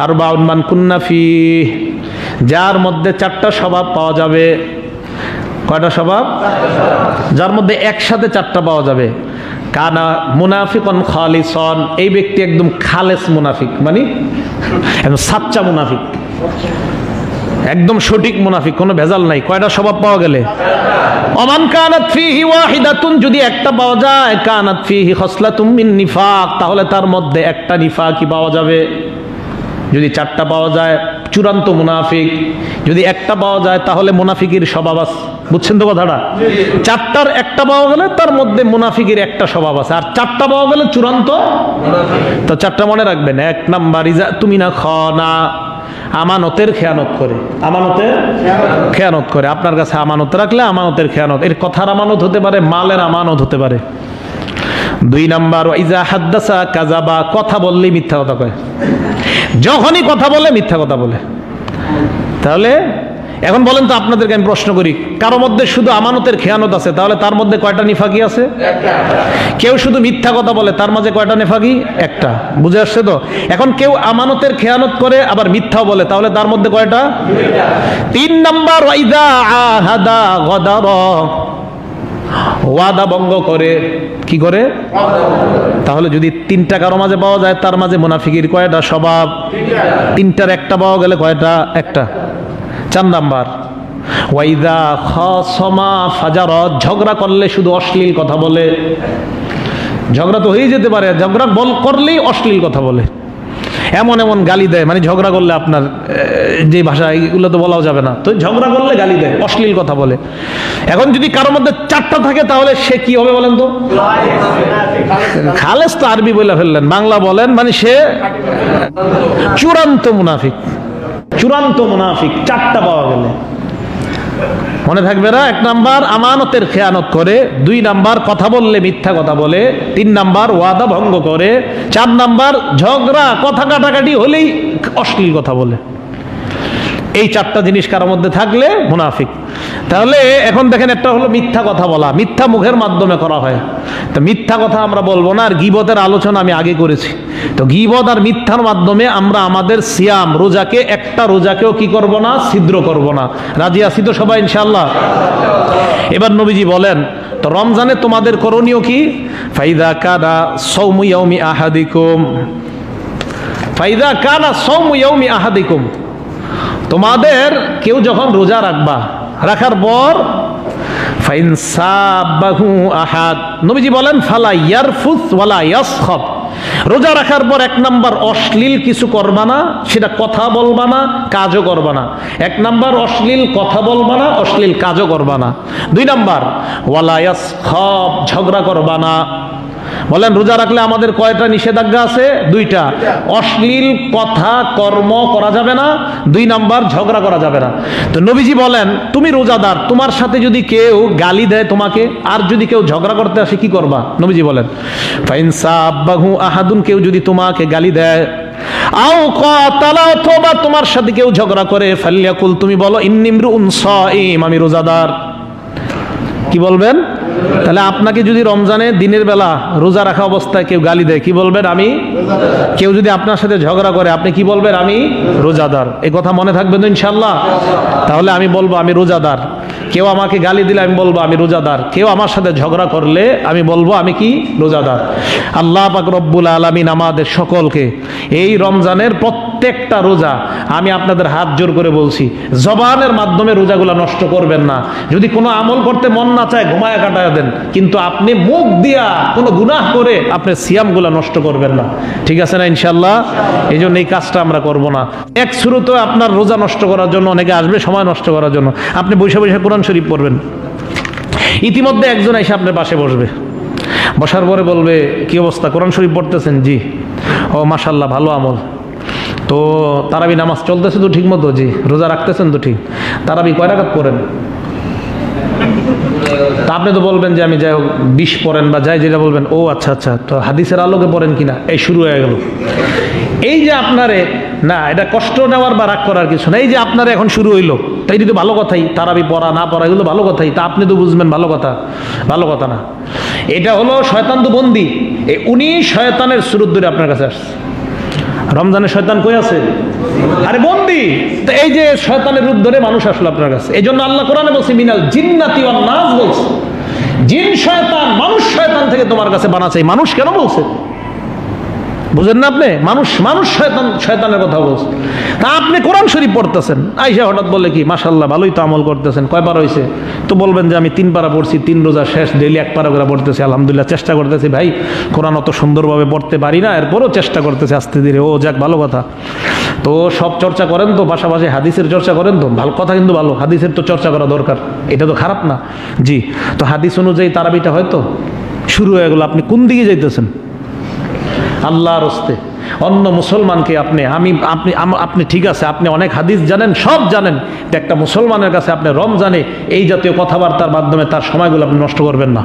আরবাউন মান কুন্না ফিহ, যার মধ্যে 4টা স্বভাব পাওয়া যাবে। কয়টা স্বভাব? যার মধ্যে একসাথে 4টা পাওয়া যাবে। কানা মুনাফিকন খালিসন, এই ব্যক্তি একদম খালেস মুনাফিক, মানে একদম সাচ্চা মুনাফিক, একদম সঠিক মুনাফিক, কোনো ভেজাল নাই। কয়টা স্বভাব পাওয়া গেলে? ওমান কানাত ফিহি ওয়াহিদাতুন, যদি একটা পাওয়া যায়, কানাত ফিহি খসলাতুম মিন নিফাক, তাহলে তার মধ্যে একটা নিফাকই পাওয়া যাবে। যদি 4টা পাওয়া যায় চূড়ান্ত মুনাফিক, যদি একটা পাওয়া যায় তাহলে মুনাফিকের স্বভাব আছে। বুঝছেন তো কথাটা? 4টার একটা পাওয়া গেলে তার মধ্যে মুনাফিকের একটা স্বভাব আছে, আর 4টা পাওয়া গেলে চূড়ান্ত মুনাফিক। তো 4টা মনে রাখবেন। 1 নাম্বার ইজা তুমিনা খানা, আমানতের খেয়ানত করে। আমানতের খেয়ানত করে, আপনার কাছে আমানত রাখলে আমানতের খেয়ানত, এর কথার আমানত হতে পারে, মালের আমানত হতে পারে। 2 নাম্বার ইজা হাদ্দাসা কাযাবা, কথা বললেই মিথ্যা কথা কয়, যখনই কথা বলে মিথ্যা কথা বলে। তাহলে এখন বলেন তো, আপনাদেরকে আমি প্রশ্ন করি, কারো মধ্যে শুধু আমানতের খেয়ানত আছে, তাহলে তার মধ্যে কয়টা নিফাকি আছে? কেউ শুধু মিথ্যা কথা বলে, তার মাঝে কয়টা নিফাকি? একটা। বুঝে আসছে তো? এখন কেউ আমানতের খেয়ানত করে আবার মিথ্যাও বলে, তাহলে তার মধ্যে কয়টা? 3 নাম্বার ওয়াইদা আহাদা গদারা, ওয়াদা ভঙ্গ করে। কি করে? তাহলে যদি 3টা কারো মাঝে পাওয়া যায়, তার মাঝে মুনাফিকের কয়টা স্বভাব? 3টার একটা পাওয়া গেলে কয়টা? একটা। 4 নাম্বার ওয়াইদা খাসামা ফাজারা, ঝগড়া করলে শুধু অশ্লীল কথা বলে। ঝগড়া তো হয়ে যেতে পারে, ঝগড়া করলেই অশ্লীল কথা বলে, এমন এমন গালি দেয়, মানে ঝগড়া করলে আপনার যে ভাষা, এগুলো তো বলাও যাবে না, তো ঝগড়া করলে গালি দেয়, অশ্লীল কথা বলে। এখন যদি কারোর মধ্যে 4টা থাকে, তাহলে সে কি হবে বলেন তো? খালেস তো আরবি বলে ফেললেন, বাংলা বলেন, মানে সে চূড়ান্ত মুনাফিক। চূড়ান্ত মুনাফিক 4টা পাওয়া গেলে মনে থাকবে না? 1 নাম্বার আমানতের খেয়ানত করে, 2 নাম্বার কথা বললে মিথ্যা কথা বলে, 3 নাম্বার ওয়াদা ভঙ্গ করে, 4 নাম্বার ঝগড়া কথা কাটাকাটি হলেই অশ্লীল কথা বলে। এই 4টা জিনিস কারোর মধ্যে থাকলে মুনাফিক। তাহলে এখন দেখেন, একটা হলো মিথ্যা কথা বলা, মিথ্যা মুখের মাধ্যমে করা হয়। তো মিথ্যা কথা আমরা বলবো না। আর গীবতের আলোচনা আমি আগে করেছি। তো গীবত আর মিথ্যার মাধ্যমে আমরা আমাদের সিয়াম, রোজাকে, একটা রোজাকেও কি করব না? ছিদ্র করব না। রাজি আছি তো সবাই ইনশাআল্লাহ? এবার নবীজি বলেন, তো রমজানে তোমাদের করণীয় কি? ফাইদা কানা সাওমু ইয়াউমি আহাদিকুম, ফাইদা কানা সাওমু ইয়াউমি আহাদিকুম, তোমাদের কেউ যখন রোজা রাখবা, রাখার পর ফাইন সাবাহু আহাদ, নবীজি বলেন ফালা ইয়ারফুস ওয়ালা ইয়াসখাব, রোজা রাখার পর 1 নাম্বার অশ্লীল কিছু করবা না, সেটা কথা বলবা না, কাজও করবা না। 1 নাম্বার অশ্লীল কথা বলবা না, অশ্লীল কাজও করবা না। 2 নাম্বার ওয়ালা ইয়াসখাব, ঝগড়া করবা না। বলেন রোজা রাখলে আমাদের কয়টা নিষেধাজ্ঞা আছে? 2টা। অশ্লীল কথা কর্ম করা যাবে না, 2 নাম্বার ঝগড়া করা যাবে না। তো নবীজি বলেন, তুমি রোজাদার, তোমার সাথে যদি কেউ গালি দেয় তোমাকে, আর যদি কেউ ঝগড়া করতে আসে, কি করবা? নবীজি বলেন ফাইন সাবাহু আহাদুন, কেউ যদি তোমাকে গালি দেয়, আও কাতালা, অথবা তোমার সাথে কেউ ঝগড়া করে, ফালিয়াকুল, তুমি বলো ইন্নী ইমরুউন সাইম, আমি রোজাদার। কি বলবেন? তাহলে আপনাকে যদি রমজানে দিনের বেলা রোজা রাখা অবস্থায় কেউ গালি দেয়, কি বলবেন? আমি। কেউ যদি আপনার সাথে ঝগড়া করে, আপনি কি বলবেন? আমি রোজাদার। এই কথা মনে থাকবে তো ইনশাআল্লাহ? তাহলে আমি বলবো আমি রোজাদার। কেউ আমাকে গালি দিলে আমি বলবো আমি রোজাদার। কেউ আমার সাথে ঝগড়া করলে আমি বলবো আমি কি? রোজাদার। আল্লাহ পাক রব্বুল আলামিন আমাদের সকলকে এই রমজানের প্রত্যেকটা রোজা, আমি আপনাদের হাত জোর করে বলছি, জবানের মাধ্যমে রোজাগুলা নষ্ট করবেন না। যদি কোনো আমল করতে মন না চায়, ঘুমায় কাটায় দেন, কিন্তু আপনি মুখ দিয়া কোনো গুনাহ করে আপনি সিয়ামগুলা নষ্ট করবেন না। ঠিক আছে না ইনশাআল্লাহ? এই জন্য এই কাজটা আমরা করব না। এক শুরুতে আপনার রোজা নষ্ট করার জন্য অনেকে আসবে, সময় নষ্ট করার জন্য। আপনি বসে বসে কোরআন শরীফ পড়বেন, ইতিমধ্যে একজন এসে আপনার পাশে বসবে, বসার পরে বলবে কি অবস্থা, কোরআন শরীফ পড়তেছেন? জি। ও মাশাআল্লাহ, ভালো আমল। তো তারাবি নামাজ চলতেছে তো ঠিক মতো? জি। রোজা রাখতেছেন তো ঠিক? তারাবি কয় রাকাত পড়েন? তা আপনি তো বলবেন যে আমি যাই হোক 20 পড়েন, বা যাই যেটা বলবেন। ও আচ্ছা আচ্ছা, তো হাদিসের আলোকে পড়েন কিনা? এই শুরু হয়ে গেল। এই যে আপনারে, না এটা কষ্ট নেওয়ার বা রাগ করার কিছু না, এই যে আপনার এখন শুরু হইলো, তাই তো ভালো কথাই, তারাবি পড়া না পড়া এগুলো ভালো কথাই, তা আপনি তো বুঝবেন ভালো কথা, ভালো কথা না। এটা হলো শয়তান তো বন্দী, উনি শয়তানের সুরত ধরে আপনার কাছে আসছে। রমজানে শয়তান কই আছে? আরে বন্দি। তো এই যে শয়তানের রূপ ধরে মানুষ আসলো আপনার কাছে, এই জন্য আল্লাহ কোরআনে বলছে মিনাল জিন্নাতি ওয়ান নাস বলছে। জিন শয়তান মানুষ শয়তান থেকে তোমার কাছে বানাচ্ছে। মানুষ কেন বলছে বুঝেন না আপনি? মানুষ শয়তানের কথা বলছে। তা আপনি কোরআন শরীফ পড়তেছেন, আইসা হঠাৎ বলে কি মাশাআল্লাহ ভালোই তো আমল করতেছেন, কয়বার হয়েছে? তো বলবেন যে আমি 3 পারা পড়ছি, 3 রোজা শেষ, ডেইলি 1 পারা করে পড়তেছি, আলহামদুলিল্লাহ চেষ্টা করতেছি ভাই, কোরআন অত সুন্দরভাবে পড়তে পারি না, এরপরও চেষ্টা করতেছি আস্তে ধীরে। ও যাক, ভালো কথা। তো সব চর্চা করেন তো, পাশাপাশি হাদিসের চর্চা করেন তো, ভালো কথা, কিন্তু ভালো, হাদিসের তো চর্চা করা দরকার, এটা তো খারাপ না। জি, তো হাদিস অনুযায়ী তারাবিটা হয়তো শুরু হয়ে গেল, আপনি কোন দিকে যাইতেছেন? আল্লাহর হস্তে অন্য মুসলমানকে আপনি ঠিক আছে, আপনি অনেক হাদিস জানেন, সব জানেন, একটা মুসলমানের কাছে আপনি রমজানে এই জাতীয় কথাবার্তার মাধ্যমে তার সময়গুলো আপনি নষ্ট করবেন না।